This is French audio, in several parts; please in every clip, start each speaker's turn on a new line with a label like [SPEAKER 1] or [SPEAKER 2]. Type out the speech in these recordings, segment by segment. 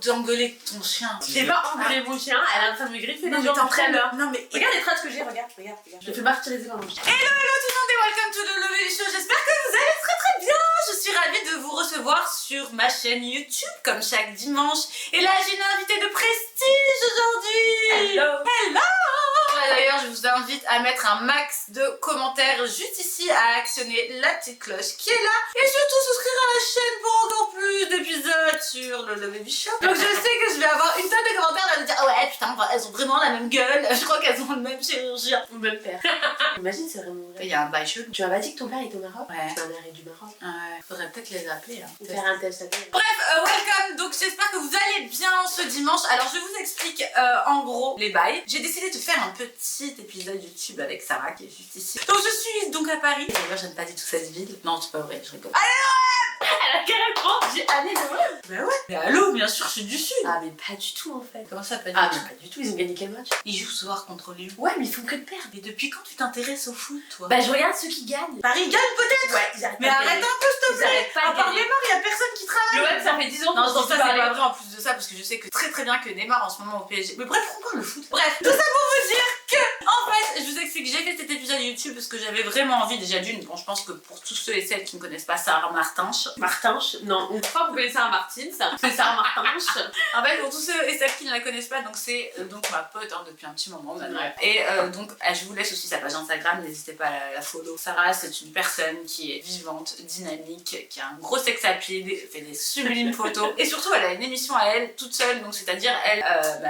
[SPEAKER 1] d'engueuler ton chien.
[SPEAKER 2] J'ai pas engueulé mon chien, elle est en train de me griffer les
[SPEAKER 1] Non, mais
[SPEAKER 2] jambes
[SPEAKER 1] t'es en
[SPEAKER 2] tout à
[SPEAKER 1] train de...
[SPEAKER 2] l'heure.
[SPEAKER 1] Non mais...
[SPEAKER 2] Regarde les traces que j'ai, regarde. Je fais martyriser par mon chien.
[SPEAKER 1] Hello tout le monde et welcome to the Levé Show. J'espère que vous allez très bien. Je suis ravie de vous recevoir sur ma chaîne YouTube comme chaque dimanche. Et là j'ai une invitée de prestige aujourd'hui.
[SPEAKER 2] Hello.
[SPEAKER 1] D'ailleurs, je vous invite à mettre un max de commentaires juste ici, à actionner la petite cloche qui est là et surtout souscrire à la chaîne pour encore plus d'épisodes sur le Baby Show. Donc je sais que je vais avoir une tonne de commentaires à me dire ouais putain, elles ont vraiment la même gueule, je crois qu'elles ont le même chirurgien.
[SPEAKER 2] Ou même père. Imagine, c'est vraiment vrai.
[SPEAKER 1] Il y a un bail chelou.
[SPEAKER 2] Tu m'as pas dit que ton père est au Maroc?
[SPEAKER 1] Ouais.
[SPEAKER 2] Ma mère est du Maroc.
[SPEAKER 1] Ouais, faudrait peut-être les appeler là.
[SPEAKER 2] Ou faire un test à tête.
[SPEAKER 1] Bref, welcome, donc j'espère que vous allez bien ce dimanche. Alors je vous explique en gros les bails. J'ai décidé de faire un petit épisode YouTube avec Sarah qui est juste ici. Donc je suis donc à Paris. D'ailleurs j'aime pas du tout cette ville. Non c'est pas vrai, je rigole.
[SPEAKER 2] Elle a carrément dit année de web.
[SPEAKER 1] Bah ouais. Mais allô, bien sûr je suis du sud.
[SPEAKER 2] Ah mais pas du tout en fait.
[SPEAKER 1] Comment ça pas du
[SPEAKER 2] Ah
[SPEAKER 1] tout?
[SPEAKER 2] mais pas du tout, ils ont gagné quel match?
[SPEAKER 1] Ils jouent ce soir contre Lyon.
[SPEAKER 2] Ouais mais ils font que de perdre.
[SPEAKER 1] Et depuis quand tu t'intéresses au foot toi?
[SPEAKER 2] Bah je regarde ceux qui gagnent.
[SPEAKER 1] Paris gagne peut-être.
[SPEAKER 2] Ouais, ils arrêtent
[SPEAKER 1] Mais
[SPEAKER 2] pas de
[SPEAKER 1] arrête
[SPEAKER 2] gagner.
[SPEAKER 1] un peu s'il te
[SPEAKER 2] Ils
[SPEAKER 1] plaît.
[SPEAKER 2] arrêtent pas de
[SPEAKER 1] À part
[SPEAKER 2] gagner.
[SPEAKER 1] Neymar, il y a personne qui travaille.
[SPEAKER 2] Le web ça fait 10 ans.
[SPEAKER 1] Non,
[SPEAKER 2] qu'on
[SPEAKER 1] ça c'est
[SPEAKER 2] parler.
[SPEAKER 1] pas vrai en plus de ça parce que je sais que très bien que Neymar en ce moment au PSG. Mais bref, on parle le foot. Bref, tout ça pour vous dire que en fait, je vous explique, j'ai fait cet épisode YouTube parce que j'avais vraiment envie déjà d'une. Bon, je pense que pour tous ceux et celles qui ne connaissent pas Sarah Martinche.
[SPEAKER 2] Martinche. Non, une fois vous connaissez un Martine, c'est Sarah Martinche.
[SPEAKER 1] En fait, pour tous ceux et celles qui ne la connaissent pas, donc c'est donc ma pote hein, depuis un petit moment maintenant.
[SPEAKER 2] Ouais.
[SPEAKER 1] Et donc, je vous laisse aussi sa page Instagram, n'hésitez pas à la follow. Sarah, c'est une personne qui est vivante, dynamique, qui a un gros sex appeal, fait des sublimes photos. Et surtout, elle a une émission à elle, toute seule, donc c'est-à-dire, elle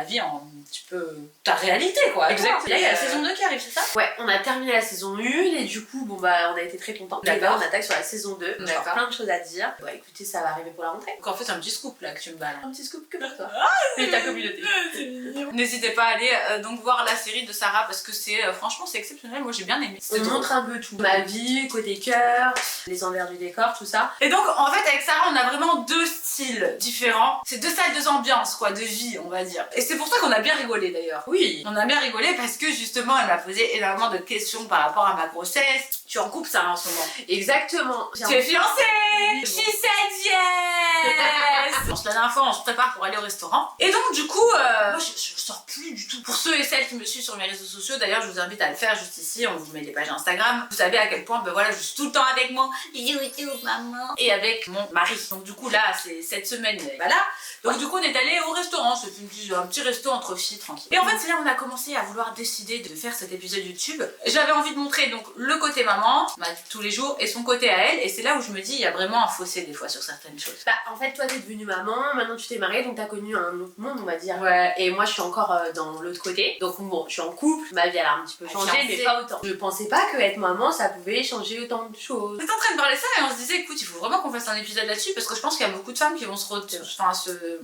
[SPEAKER 1] vit en un petit peu ta réalité quoi.
[SPEAKER 2] Exactement.
[SPEAKER 1] Là, il y a la saison 2 qui arrive, c'est ça?
[SPEAKER 2] Ouais, on a terminé la saison 1 et du coup, bon bah on a été très contents.
[SPEAKER 1] D'accord.
[SPEAKER 2] Et là on attaque sur la saison 2. J'ai
[SPEAKER 1] D'accord.
[SPEAKER 2] plein de choses à dire. Bah écoutez, ça va arriver pour la rentrée.
[SPEAKER 1] Donc en fait, c'est un petit scoop là que tu me balances.
[SPEAKER 2] Un petit scoop que pour toi.
[SPEAKER 1] Et ta communauté. N'hésitez pas à aller donc voir la série de Sarah parce que c'est franchement c'est exceptionnel, moi j'ai bien aimé.
[SPEAKER 2] On montre un peu tout. Ma vie, côté cœur, les envers du décor, tout ça.
[SPEAKER 1] Et donc en fait avec Sarah on a vraiment deux styles différents. C'est deux salles, deux ambiances quoi, de vie on va dire. Et c'est pour ça qu'on a bien rigolé d'ailleurs.
[SPEAKER 2] Oui.
[SPEAKER 1] On a bien rigolé parce que justement elle m'a posé énormément de questions par rapport à ma grossesse. Tu es en couple Sarah en ce moment?
[SPEAKER 2] Exactement.
[SPEAKER 1] Tu es fiancée?
[SPEAKER 2] Oui,
[SPEAKER 1] She said yes. Bon, la dernière fois on se prépare pour aller au restaurant. Et donc du coup, moi je sors plus du tout. Pour ceux et celles qui me suivent sur mes réseaux sociaux, d'ailleurs je vous invite à le faire juste ici, on vous met les pages Instagram. Vous savez à quel point, ben voilà, je suis tout le temps avec mon YouTube maman. Et avec mon mari. Donc du coup là, c'est cette semaine, elle est pas là. Donc du coup on est allé au restaurant, c'est un petit resto entre filles tranquille. Et en fait c'est là où on a commencé à vouloir décider de faire cet épisode YouTube. J'avais envie de montrer donc le côté maman, ma vie de tous les jours, et son côté à elle. Et c'est là où je me dis, il y a vraiment un fossé des fois sur certaines choses.
[SPEAKER 2] Bah en fait toi t'es devenue maman, maintenant tu t'es mariée donc t'as connu un autre monde on va dire.
[SPEAKER 1] Ouais.
[SPEAKER 2] Et moi je suis encore dans l'autre côté. Donc bon, je suis en couple, ma vie elle a un petit peu changé mais pas autant. Je pensais pas que être maman ça pouvait changer autant de choses.
[SPEAKER 1] On était en train de parler ça et on se disait écoute il faut vraiment qu'on fasse un épisode là-dessus parce que je pense qu'il y a beaucoup de femmes qui vont se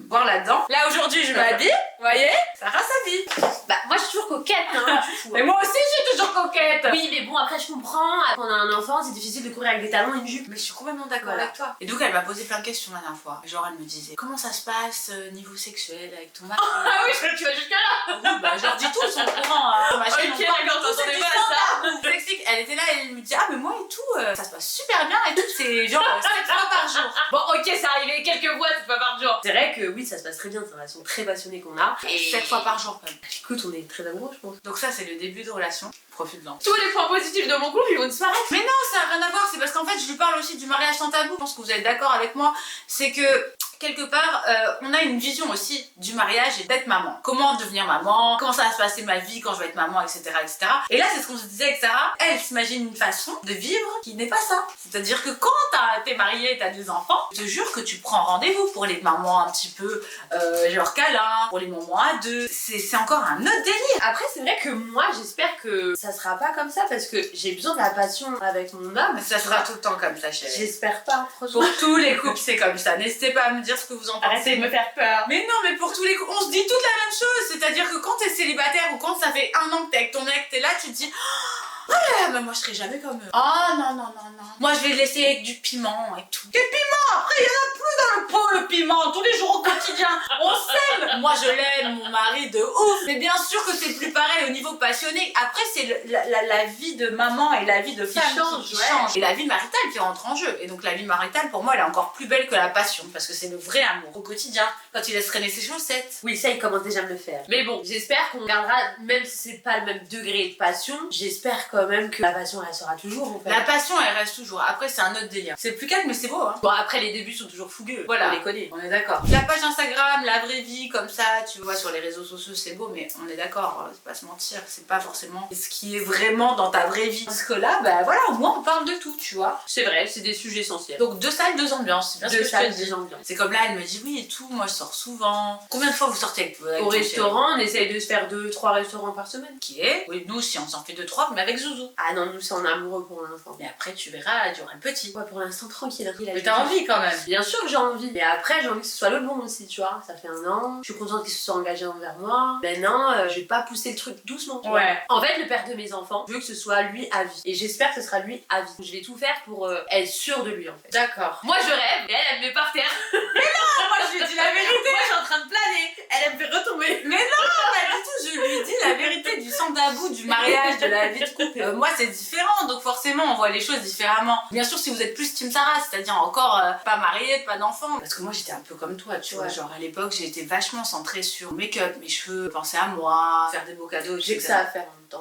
[SPEAKER 1] voir là-dedans. Là aujourd'hui je m'habille, vous voyez, Sarah s'habille.
[SPEAKER 2] Bah moi je suis toujours coquette hein, tu fous.
[SPEAKER 1] Mais moi aussi je suis toujours coquette.
[SPEAKER 2] Oui mais bon après je comprends, quand on a un enfant c'est difficile de courir avec des talons et une jupe.
[SPEAKER 1] Mais je suis complètement d'accord
[SPEAKER 2] Voilà.
[SPEAKER 1] avec toi. Et donc elle m'a posé plein de questions la dernière fois. Genre elle me disait comment ça se passe niveau sexuel avec ton mari?
[SPEAKER 2] Ah oui tu vas jusqu'à là.
[SPEAKER 1] Oui, bah je leur dis tout, ils sont au courant. Ma chaîne,
[SPEAKER 2] Ok,
[SPEAKER 1] on parle
[SPEAKER 2] d'accord,
[SPEAKER 1] de tout,
[SPEAKER 2] t'en
[SPEAKER 1] c'est
[SPEAKER 2] es
[SPEAKER 1] du
[SPEAKER 2] pas à ça.
[SPEAKER 1] standard. Je t'explique, elle était là et elle me dit ah mais moi et tout, ça se passe super bien et tout, c'est genre 7 fois par jour.
[SPEAKER 2] Bon ok c'est arrivé quelques fois, c'est pas par jour. C'est vrai que oui ça se passe très bien, c'est une relation très passionnée qu'on a. Et
[SPEAKER 1] 7 fois par jour quand même.
[SPEAKER 2] écoute on est très amoureux je pense.
[SPEAKER 1] Donc ça c'est le début de relation, profite-en.
[SPEAKER 2] Tous les points positifs de mon couple ils vont disparaître.
[SPEAKER 1] Mais non, ça n'a rien à voir, c'est parce qu'en fait je lui parle aussi du mariage sans tabou. Je pense que vous êtes d'accord avec moi, c'est que quelque part, on a une vision aussi du mariage et d'être maman. Comment devenir maman, comment ça va se passer ma vie quand je vais être maman, etc. etc. Et là, c'est ce qu'on se disait avec Sarah. Elle s'imagine une façon de vivre qui n'est pas ça. C'est-à-dire que quand t'es mariée et t'as des enfants, je te jure que tu prends rendez-vous pour les mamans un petit peu genre câlin, pour les moments à deux. C'est encore un autre délire.
[SPEAKER 2] Après c'est vrai que moi j'espère que ça sera pas comme ça parce que j'ai besoin de la passion avec mon homme.
[SPEAKER 1] Ça sera tout le temps comme ça, chérie.
[SPEAKER 2] J'espère pas franchement.
[SPEAKER 1] Pour tous les couples, c'est comme ça. N'hésitez pas à me dire ce que vous en pensez.
[SPEAKER 2] Arrêtez de me faire peur.
[SPEAKER 1] Mais non, mais pour tous les coups, on se dit toute la même chose. C'est-à-dire que quand t'es célibataire ou quand ça fait 1 an que t'es avec ton mec, t'es là, tu te dis oh là, mais moi je serai jamais comme eux. Oh non, non, non, non. Moi je vais laisser avec du piment et tout. Du piment. Après, il y en a plus dans le pot, le piment. Tous les jours au quotidien. On s'aime. Moi je l'aime, mon mari de ouf. Mais bien sûr que c'est plus pareil au niveau passionné. Après c'est la vie de maman et la vie de femme qui change. Et la vie maritale qui rentre en jeu. Et donc la vie maritale pour moi elle est encore plus belle que la passion. Parce que c'est le vrai amour au quotidien. Quand il laisse traîner ses chaussettes.
[SPEAKER 2] Oui, ça il commence déjà à me le faire. Mais bon, j'espère qu'on gardera, même si c'est pas le même degré de passion, j'espère quand même que la passion elle sera toujours en fait.
[SPEAKER 1] La passion elle reste toujours. Après c'est un autre délire. C'est plus calme mais c'est beau hein.
[SPEAKER 2] Bon après les débuts sont toujours fougueux.
[SPEAKER 1] Voilà.
[SPEAKER 2] On les connaît.
[SPEAKER 1] On est d'accord. La page Instagram, la vraie vie comme ça, tu vois sur les réseaux sociaux c'est beau mais on est d'accord, c'est pas se mentir, c'est pas forcément ce qui est vraiment dans ta vraie vie. Parce que là, bah voilà, au moins on parle de tout, tu vois.
[SPEAKER 2] C'est vrai, c'est des sujets essentiels.
[SPEAKER 1] Donc 2 salles, 2 ambiances, c'est bien ce que je te dis.
[SPEAKER 2] 2 ambiances.
[SPEAKER 1] C'est comme là, elle me dit oui et tout, moi je sors souvent. Combien de fois vous sortez avec
[SPEAKER 2] Au restaurant, on essaye de se faire 2-3 restaurants par semaine.
[SPEAKER 1] Ok. Oui, nous aussi on s'en fait 2-3, mais avec Zouzou.
[SPEAKER 2] Ah non, nous c'est en amoureux pour l'instant.
[SPEAKER 1] Mais après tu verras, il y aura le petit.
[SPEAKER 2] Ouais, pour l'instant tranquille.
[SPEAKER 1] Mais t'as envie quand même.
[SPEAKER 2] Bien sûr que j'ai envie. Mais après, j'ai envie que ce soit le bon aussi, tu vois. Ça fait 1 an, je suis contente qu'il se soit engagé envers moi. Maintenant, je vais pas pousser le truc doucement.
[SPEAKER 1] Ouais.
[SPEAKER 2] En fait, le père de mes enfants, je veux que ce soit lui à vie. Et j'espère que ce sera lui à vie. Je vais tout faire pour être sûre de lui en fait.
[SPEAKER 1] D'accord.
[SPEAKER 2] Moi je rêve, et elle me met par terre.
[SPEAKER 1] Moi je lui dis la vérité.
[SPEAKER 2] Moi je suis en train de planer. Elle me fait retomber.
[SPEAKER 1] Mais non, pas du tout, je lui dis la vérité du sang tabou, du mariage, de la vie de couple. Moi c'est différent, donc forcément on voit les choses différemment. Bien sûr si vous êtes plus Team Sarah, c'est-à-dire encore pas mariée, pas d'enfant. Parce que moi j'étais un peu comme toi, tu vois, genre à l'époque j'ai été vachement centrée sur make-up, mes cheveux, penser à moi, faire des beaux cadeaux.
[SPEAKER 2] J'ai que ça à faire en même temps.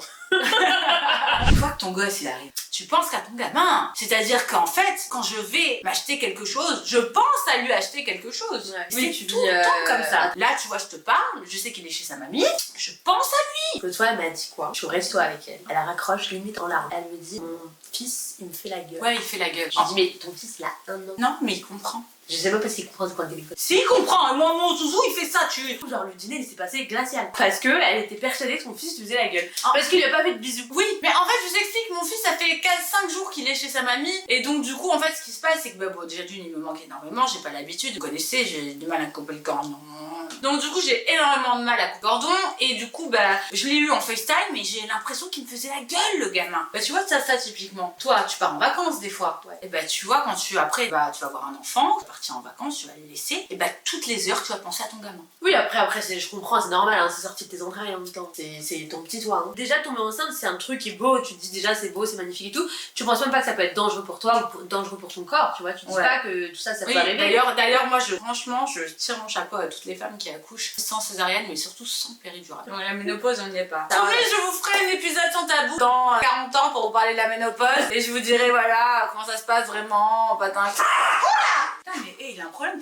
[SPEAKER 1] Une fois que ton gosse il arrive, tu penses qu'à ton gamin. C'est-à-dire qu'en fait, quand je vais m'acheter quelque chose, je pense à lui acheter quelque chose.
[SPEAKER 2] Ouais.
[SPEAKER 1] C'est
[SPEAKER 2] Oui, tu
[SPEAKER 1] tout
[SPEAKER 2] dis,
[SPEAKER 1] le temps comme ça. Là, tu vois, je te parle, je sais qu'il est chez sa mamie, je pense à
[SPEAKER 2] L'autre fois, elle m'a dit quoi? Je suis au resto avec elle. Elle raccroche limite en larmes. Elle me dit, mon fils, il me fait la gueule.
[SPEAKER 1] lui. Ouais, il fait la gueule.
[SPEAKER 2] Je dis, mais ton fils, il a 1 an.
[SPEAKER 1] Non, mais il comprend.
[SPEAKER 2] Je sais même pas s'il comprend de quoi téléphone.
[SPEAKER 1] Si, il comprend. Moi, mon Zouzou, il fait ça, tu...
[SPEAKER 2] Genre, le dîner, il s'est passé glacial. Parce que elle était persuadée que son fils lui faisait la gueule.
[SPEAKER 1] Oh.
[SPEAKER 2] Parce qu'il lui a pas fait de bisous.
[SPEAKER 1] Oui, mais en fait, je vous explique, mon fils, ça fait 5 jours qu'il est chez sa mamie. Et donc, du coup, en fait, ce qui se passe, c'est que, bah, bon, déjà d'une, il me manque énormément, j'ai pas l'habitude. Vous connaissez, j'ai du mal à couper le cordon. Donc, du coup, j'ai énormément de mal à couper le cordon. Et du coup, bah, je l'ai eu en FaceTime, mais j'ai l'impression qu'il me faisait la gueule, le gamin. Bah, tu vois, ça, typiquement. Toi, tu pars en vacances, des fois.
[SPEAKER 2] Ouais.
[SPEAKER 1] Et bah, tu vois, quand après, bah, tu vas avoir un enfant, tu vas partir en vacances, tu vas le laisser. Et bah, toutes les heures, tu vas penser à ton gamin.
[SPEAKER 2] Oui, après, je comprends, c'est normal, hein, c'est sorti de tes entrailles en même temps. C'est ton petit toi. Hein. Déjà, tomber enceinte, c'est un truc qui est beau, tu te dis déjà c'est beau, c'est magnifique et tout. Tu penses même pas que ça peut être dangereux pour toi ou dangereux pour ton corps, tu vois. Tu dis pas que tout ça, peut arriver.
[SPEAKER 1] D'ailleurs, moi, franchement, je tire mon chapeau à toutes les femmes qui accouchent sans césarienne, mais surtout sans péridurale. La ménopause, on n'y est pas. Promis, je vous ferai un épisode sans tabou dans 40 ans pour vous parler de la ménopause et je vous dirai, voilà, comment ça se passe vraiment, patin. Putain, mais hey, il a un problème.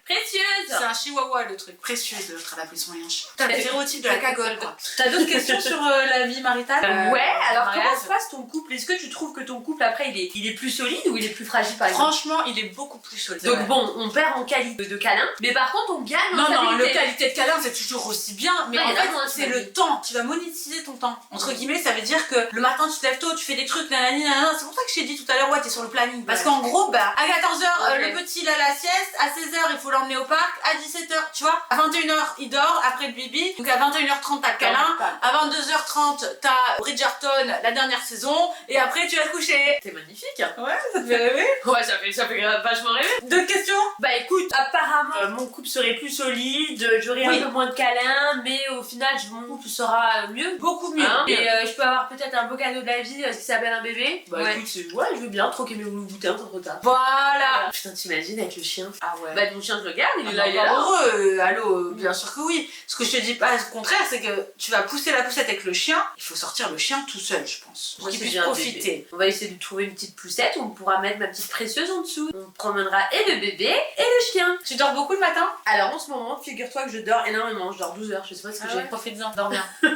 [SPEAKER 2] Précieuse.
[SPEAKER 1] C'est un chihuahua le truc. Précieuse, l'autre elle a pris son linge. T'as le stéréotype de la cagole quoi.
[SPEAKER 2] T'as d'autres questions sur la vie maritale? Ouais, alors
[SPEAKER 1] mariage.
[SPEAKER 2] comment se passe ton couple? Est-ce que tu trouves que ton couple après il est plus solide ou il est plus fragile par exemple?
[SPEAKER 1] Franchement, il est beaucoup plus solide.
[SPEAKER 2] Donc bon, on perd en qualité de câlin, mais par contre on gagne en
[SPEAKER 1] non,
[SPEAKER 2] stabilité.
[SPEAKER 1] le qualité de câlin c'est toujours aussi bien, mais
[SPEAKER 2] Ouais,
[SPEAKER 1] en fait
[SPEAKER 2] moins,
[SPEAKER 1] c'est le temps. Tu vas monétiser ton temps. Entre guillemets, ça veut dire que le matin tu te lèves tôt, tu fais des trucs, nanani, nanana. C'est pour ça que je t'ai dit tout à l'heure, ouais, t'es sur le planning. Parce qu'en gros, bah, à 14h, le petit il a la sieste, à 16h il faut l'emmener au parc, à 17h, tu vois, à 21h il dort après le bibi, donc à 21h30 t'as le câlin, à 22h30 t'as Bridgerton, la dernière saison, et après tu vas te coucher.
[SPEAKER 2] C'est magnifique.
[SPEAKER 1] Ouais, ça te fait rêver.
[SPEAKER 2] Ouais, ça fait vachement rêver.
[SPEAKER 1] D'autres questions?
[SPEAKER 2] Bah écoute, apparemment mon couple serait plus solide, j'aurais un peu moins de câlins, mais au final mon couple sera mieux.
[SPEAKER 1] Beaucoup mieux.
[SPEAKER 2] Hein, et je peux avoir peut-être un beau cadeau de la vie qui s'appelle un bébé. Bah écoute, ouais, je veux bien, troquez-moi le boutin, sans trop tard.
[SPEAKER 1] Voilà.
[SPEAKER 2] Putain, t'imagines avec le chien?
[SPEAKER 1] Ah ouais.
[SPEAKER 2] Bah mon chien je le garde, il est
[SPEAKER 1] il est là. Heureux,
[SPEAKER 2] allô,
[SPEAKER 1] bien sûr que oui. Ce que je te dis pas, au contraire, c'est que tu vas pousser la poussette avec le chien. Il faut sortir le chien tout seul, je pense. Pour qu'il puisse profiter.
[SPEAKER 2] On va essayer de trouver une petite poussette où on pourra mettre ma petite précieuse en dessous. On promènera et le bébé et le chien.
[SPEAKER 1] Tu dors beaucoup le matin?
[SPEAKER 2] Alors en ce moment, figure-toi que je dors énormément. Je dors 12 heures, je sais pas ce que j'ai.
[SPEAKER 1] Profites-en, dors bien.
[SPEAKER 2] Vous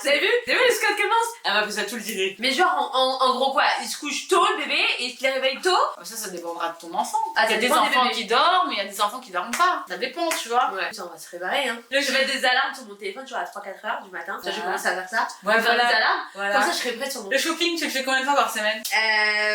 [SPEAKER 2] avez vu? Vous avez vu le Scott commence? Elle m'a fait ça tout le dîner. Mais genre en gros quoi, il se couche tôt le bébé et il se les réveille tôt.
[SPEAKER 1] Ça dépendra de ton enfant.
[SPEAKER 2] Ah,
[SPEAKER 1] il y a des enfants qui dorment, mais il y a des enfants qui dorment pas. Ça dépend, tu vois.
[SPEAKER 2] Ouais. Ça, on va se réparer hein. Je vais mettre des alarmes sur mon téléphone genre à 3-4 heures du matin. Ça, je commence à faire ça.
[SPEAKER 1] Ouais,
[SPEAKER 2] faire des alarmes.
[SPEAKER 1] Voilà.
[SPEAKER 2] Comme ça, je serai prête sur mon.
[SPEAKER 1] Le shopping, tu le fais combien de fois par semaine?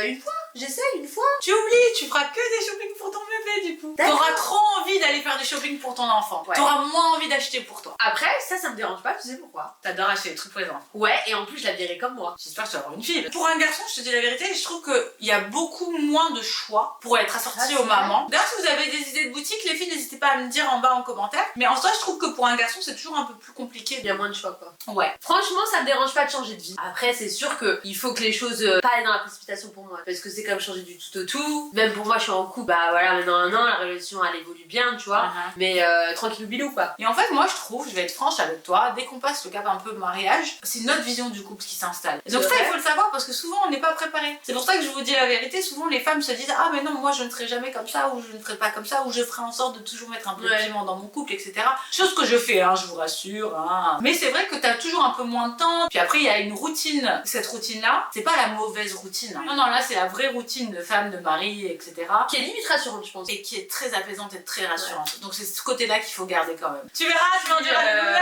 [SPEAKER 2] Une fois. j'essaye une fois.
[SPEAKER 1] Tu oublies, tu feras que des shopping pour ton bébé du coup.
[SPEAKER 2] D'accord.
[SPEAKER 1] T'auras trop envie d'aller faire des shopping pour ton enfant.
[SPEAKER 2] Ouais.
[SPEAKER 1] T'auras moins envie d'acheter pour toi.
[SPEAKER 2] Après, ça me dérange pas, tu sais pourquoi?
[SPEAKER 1] T'adores acheter des trucs pour les enfants.
[SPEAKER 2] Ouais, et en plus, je la verrai comme moi.
[SPEAKER 1] J'espère que tu vas avoir une fille. Pour un garçon, je te dis la vérité, je trouve qu'il y a beaucoup moins de choix pour être assorti aux mamans. D'ailleurs, si vous avez des idées de boutique, les filles, n'hésitez pas à me dire en bas en commentaire. Mais en soi, je trouve que pour un garçon, c'est toujours un peu plus compliqué.
[SPEAKER 2] Il y a moins de choix, quoi.
[SPEAKER 1] Ouais.
[SPEAKER 2] Franchement, ça me dérange pas de changer de vie. Après, c'est sûr que il faut que les choses pas aillent dans la précipitation pour moi. Parce que c'est comme changer du tout au tout. Même pour moi, je suis en couple, bah voilà, maintenant 1 an, la relation elle évolue bien, tu vois. Mais tranquille bilou, quoi.
[SPEAKER 1] Et en fait, moi, je trouve, je vais être franche avec toi, dès qu'on passe le cap un peu mariage, c'est notre vision du couple qui s'installe. Et donc ça, il faut le savoir parce que souvent, on n'est pas préparé. C'est pour ça que je vous dis la vérité, souvent les femmes se disent ah mais non, moi je ne serai jamais comme ça, ou je ne ferai pas comme ça, ou je ferai en sorte de toujours mettre un peu de piment dans mon couple, etc. Chose que je fais, hein, je vous rassure. Hein. Mais c'est vrai que t'as toujours un peu moins de temps. Puis après, il y a une routine. Cette routine-là, c'est pas la mauvaise routine. Non, non, là, c'est la vraie routine de femme, de mari, etc.
[SPEAKER 2] Qui est limite rassurante, je pense.
[SPEAKER 1] Et qui est très apaisante et très rassurante. Donc c'est ce côté-là qu'il faut garder quand même. Tu verras, tu m'en diras des nouvelles.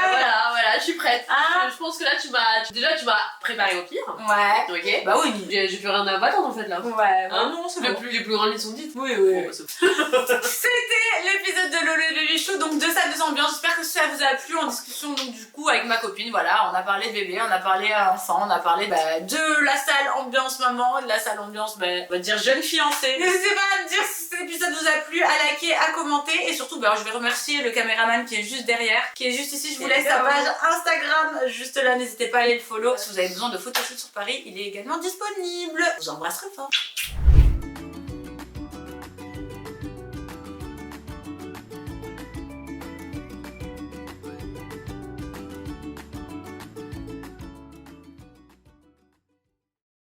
[SPEAKER 2] Voilà, je suis prête.
[SPEAKER 1] Ah.
[SPEAKER 2] Je pense que là, tu m'as préparé au pire.
[SPEAKER 1] Ouais.
[SPEAKER 2] Ok.
[SPEAKER 1] Bah oui.
[SPEAKER 2] J'ai plus rien à attendre en fait là.
[SPEAKER 1] Ouais,
[SPEAKER 2] Hein
[SPEAKER 1] non, c'est
[SPEAKER 2] les
[SPEAKER 1] bon.
[SPEAKER 2] plus grandes lignes sont dites.
[SPEAKER 1] Oui, oui.
[SPEAKER 2] Bon, bah,
[SPEAKER 1] C'était l'épisode de Lolo et Lulu Show, donc de salles de ambiance. J'espère que ça vous a plu en discussion donc du coup avec ma copine. Voilà, on a parlé de bébé, on a parlé enfant, on a parlé de la salle ambiance maman, de la salle ambiance, on va dire jeune fiancée. N'hésitez pas à me dire si cet épisode vous a plu, à liker, à commenter et surtout je vais remercier le caméraman qui est juste derrière, qui est juste ici. Je vous laisse sa page Instagram juste là, n'hésitez pas à aller le follow. Si vous avez besoin de photoshoot sur Paris, il est également disponible. Je vous embrasse très fort.